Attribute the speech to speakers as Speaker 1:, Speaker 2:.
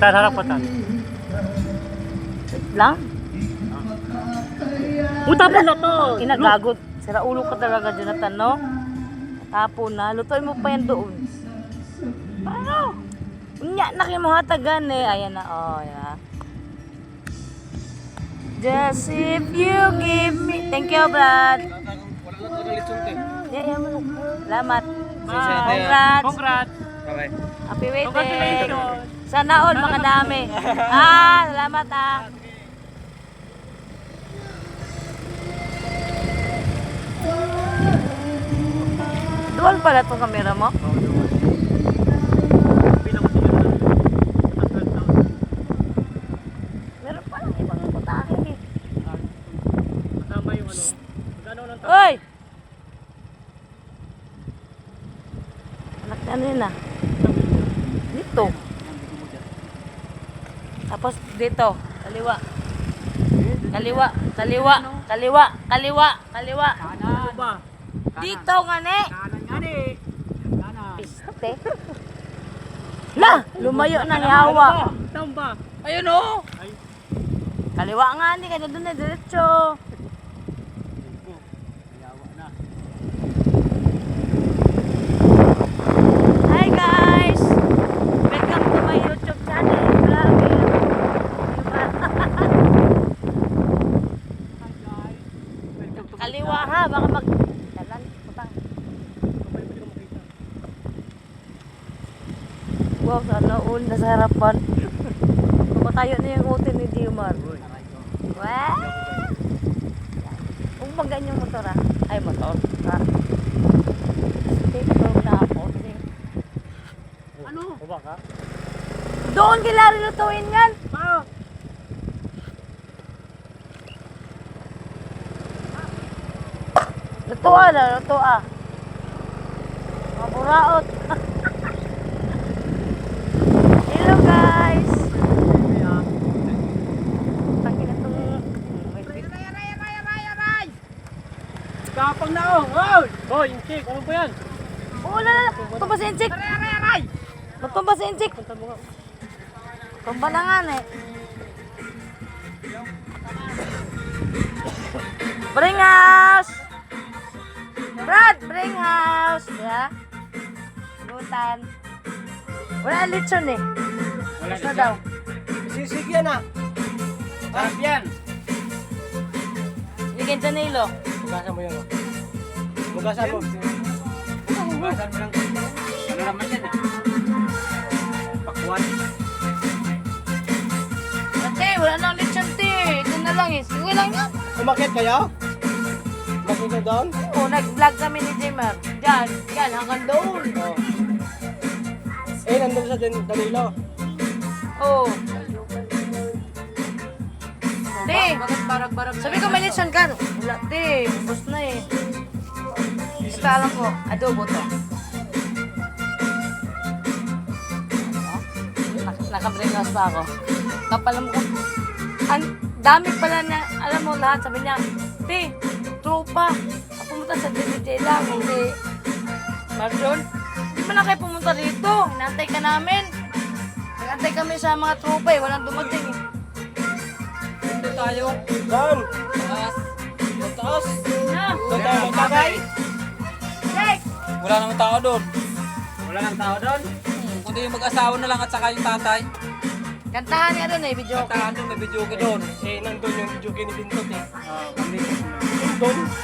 Speaker 1: Tan, harap pa, Tan.
Speaker 2: Lang?
Speaker 1: Tapon na to!
Speaker 2: Inagagot. Sira ulo ka talaga, Jonathan, no? Tapon na. Lutuin mo pa yan doon. Paano? Unya, nakimahatagan eh. Ayan na, oh, yeah. Just if you give me... Thank you, Brad. Yeah, yeah, salamat. Congrats.
Speaker 1: Congrats!
Speaker 3: Okay.
Speaker 2: Happy wedding.
Speaker 1: Congratulations!
Speaker 2: Sana all, makadami. Salamat Dual pala itong camera mo? Meron pa lang ibang putahe eh.
Speaker 1: Kasama yung ano. Magkano ng
Speaker 2: Uy! Anak na ano yun ah? Dito. Tapos dito. Kaliwa. Kaliwa. Kaliwa. Kaliwa. Kaliwa. Kaliwa.
Speaker 1: Ano ba?
Speaker 2: Dito nga ne.
Speaker 1: Kanan nga ni. Kanan.
Speaker 2: Piste. La! Lumayo ng yawa.
Speaker 1: Saan ba?
Speaker 2: Ayun o.
Speaker 1: Ay,
Speaker 2: Kaliwa nga ni. Kaya doon na diretso.
Speaker 1: yawa na.
Speaker 2: Hi guys! Welcome to my YouTube channel. Vlog. Kaliwa ha. Baka mag... Dalan. Putang. Wow, sana all nasa harapan. Tumatayo na yung hotel ni Jimar. Wow! Kung bang ganyan motor ah. Ay, motor. Dito na ako.
Speaker 1: Ano? Baba ka?
Speaker 2: Doon kila lutuin yan.
Speaker 1: Pa!
Speaker 2: Lutua na, lutua. Maburaot. Hello guys. Tangin na itong...
Speaker 1: Kapang na oh! Wow! Oh, yung chick! Ano ba yan?
Speaker 2: Wala na. Tumba si Inchik. Tumba si Inchik.
Speaker 1: Punta mo nga.
Speaker 2: Tumba na nga eh. Bring house! Brad, bring house! Yeah? Lutan. Wala lechon eh.
Speaker 1: Wala
Speaker 2: Gusto daw.
Speaker 3: Sisig yan ah.
Speaker 1: Sarap yan!
Speaker 2: Bigyan sa Nilo.
Speaker 3: Bugasan mo yun oh. Bugasan mo.
Speaker 1: Basan mo lang. Ano naman yan eh? Pakwan.
Speaker 2: Ate, wala nang lechon te. Ito na lang eh. Sige lang yan.
Speaker 3: Umakit kayo? Umakit ka doon?
Speaker 2: Oo, nag-vlog kami ni Jimmer. Diyan, diyan, hanggang doon.
Speaker 3: Oo. Nandun sa Danilo.
Speaker 2: Oo. Te,
Speaker 1: Barag-barag.
Speaker 2: sabi ko may lechon ka. Wala, te. Bus na eh. Basta alam ko, adobo to. Naka-brainwash pa ako. Kapalam ko. Ang dami pala na, alam mo lahat, sabi niya, te, tropa. Pumunta sa DJ lang, hindi. Marjon, di ba na kayo pumunta rito? Hinantay ka namin. Nagantay kami sa mga tropa eh, walang dumating eh.
Speaker 1: Dito tayo.
Speaker 3: Doon!
Speaker 1: Taas.
Speaker 3: Taas!
Speaker 2: Na,
Speaker 3: Doon tayo magkakay!
Speaker 2: Next!
Speaker 4: Wala namang tao doon.
Speaker 1: Wala nang tao doon.
Speaker 4: Kundi yung mag-asawa na lang at saka yung tatay.
Speaker 2: Kantahan niya doon eh, video.
Speaker 4: Kantahan doon, may video ka doon.
Speaker 3: Nandun yung video ni Bintot eh.
Speaker 1: Kami.
Speaker 3: Doon!